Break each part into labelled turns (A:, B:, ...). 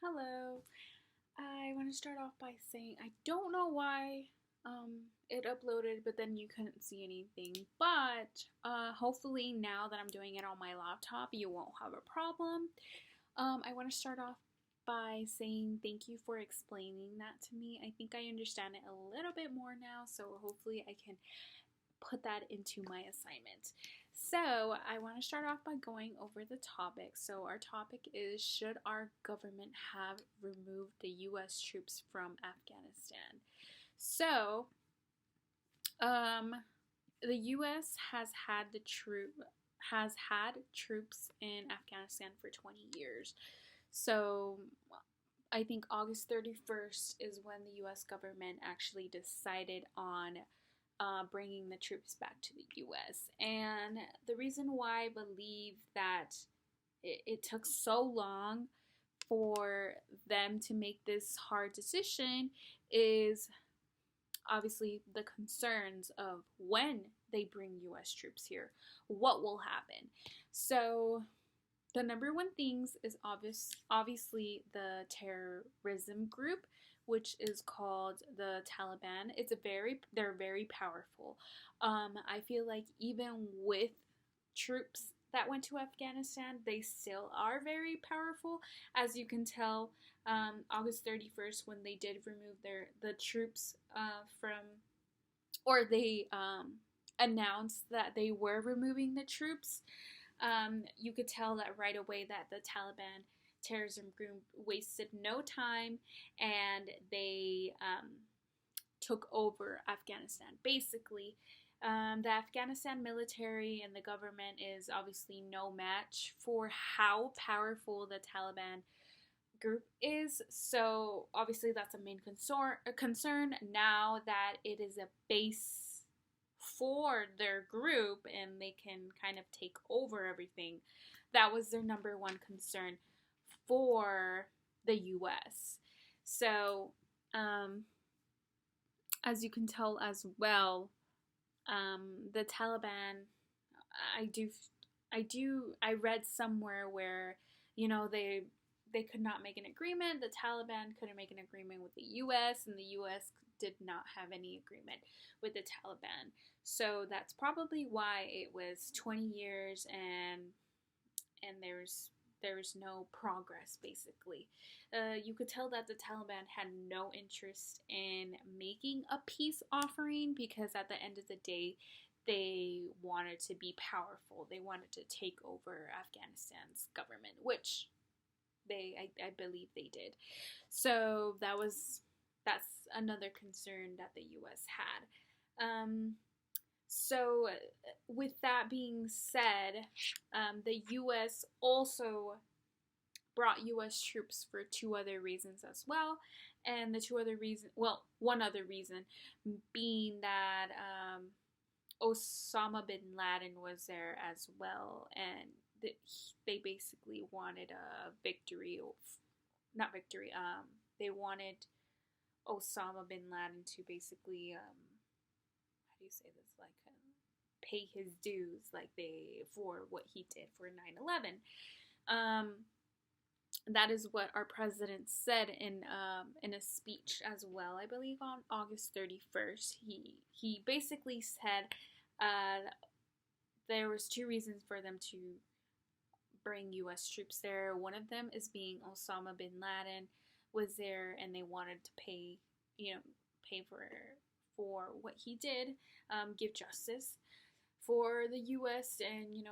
A: Hello. I want to start off by saying I don't know why it uploaded, but then you couldn't see anything. But hopefully, now that I'm doing it on my laptop, you won't have a problem. I want to start off by saying thank you for explaining that to me. I think I understand it a little bit more now, so hopefully, I can put that into my assignment. So, I want to start off by going over the topic. So, our topic is: should our government have removed the US troops from Afghanistan? So, um, the US has had troops in Afghanistan for 20 years. So, I think August 31st is when the US government actually decided on bringing the troops back to the US. And the reason why I believe that it took so long for them to make this hard decision is obviously the concerns of when they bring US troops here, what will happen. So the number one things is obviously the terrorism group, which is called the Taliban. They're very powerful. I feel like even with troops that went to Afghanistan, they still are very powerful. As you can tell, August 31st, when they did remove the troops from, or they announced that they were removing the troops, you could tell that right away that the Taliban terrorism group wasted no time and they took over Afghanistan. Basically, the Afghanistan military and the government is obviously no match for how powerful the Taliban group is. So obviously that's a main concern now that it is a base for their group and they can kind of take over everything. That was their number one concern for the US. So, as you can tell as well, the Taliban, I do, I read somewhere where, they could not make an agreement. The Taliban couldn't make an agreement with the U.S., and the U.S. did not have any agreement with the Taliban. So that's probably why it was 20 years and there's no progress. Basically, you could tell that the Taliban had no interest in making a peace offering because at the end of the day, they wanted to be powerful. They wanted to take over Afghanistan's government, which I believe they did. So that's another concern that the U.S. had. So with that being said, the U.S. also brought U.S. troops for two other reasons as well, and the two other reasons, well, one other reason being that Osama bin Laden was there as well, and they basically wanted a victory, not victory. They wanted Osama bin Laden to basically, how do you say this, like pay his dues, like for what he did for 9/11. That is what our president said in a speech as well. I believe on August 31st, he basically said there was two reasons for them to bring U.S. troops there. One of them is being Osama bin Laden was there, and they wanted to pay for what he did, give justice for the U.S. and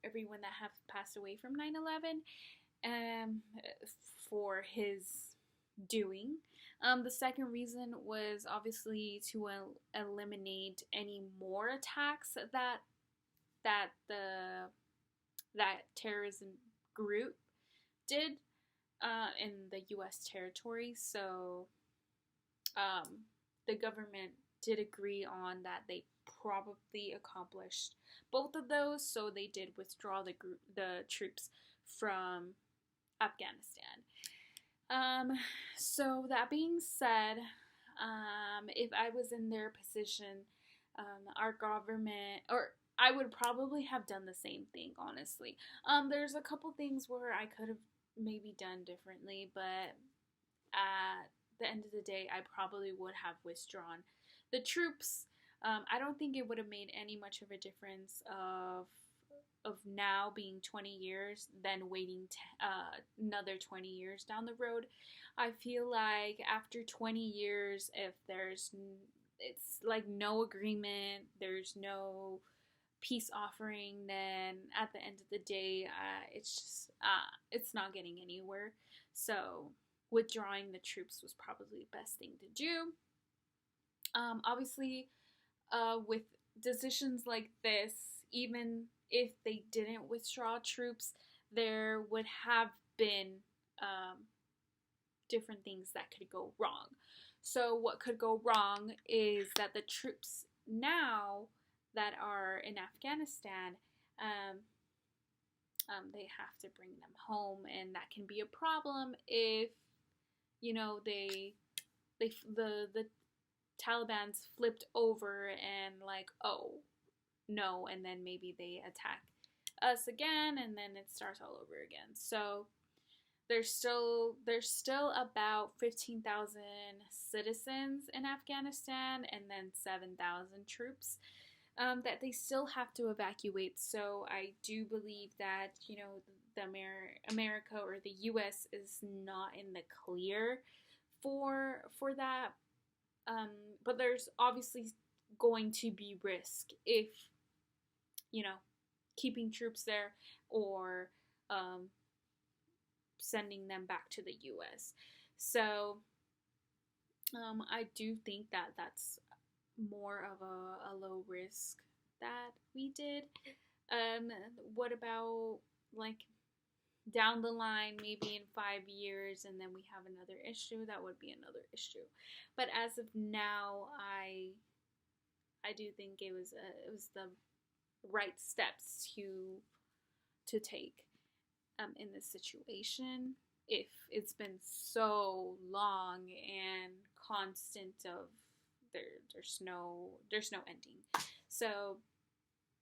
A: everyone that have passed away from 9/11, for his doing. The second reason was obviously to eliminate any more attacks that terrorism group did in the U.S. territory. So the government did agree on that they probably accomplished both of those, so they did withdraw the troops from Afghanistan. So that being said, if I was in their position, our government, or I would probably have done the same thing, honestly. There's a couple things where I could have maybe done differently, but at the end of the day, I probably would have withdrawn the troops. I don't think it would have made any much of a difference of now being 20 years than waiting another 20 years down the road. I feel like after 20 years, if it's like no agreement, there's no peace offering, then at the end of the day, it's not getting anywhere. So withdrawing the troops was probably the best thing to do. Obviously, with decisions like this, even if they didn't withdraw troops, there would have been different things that could go wrong. So, what could go wrong is that the troops now that are in Afghanistan, they have to bring them home, and that can be a problem if the Taliban's flipped over and like, oh no, and then maybe they attack us again, and then it starts all over again. So there's still about 15,000 citizens in Afghanistan, and then 7,000 troops that they still have to evacuate. So I do believe that the America or the U.S. is not in the clear for that. But there's obviously going to be risk if keeping troops there or sending them back to the U.S. So I do think that that's more of a low risk that we did. What about like down the line, maybe in 5 years, and then we have another issue? That would be another issue. But as of now, I do think it was the right steps to take in this situation. If it's been so long and constant of there's no ending. So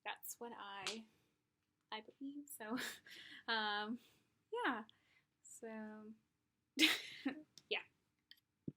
A: that's what I believe. So yeah. So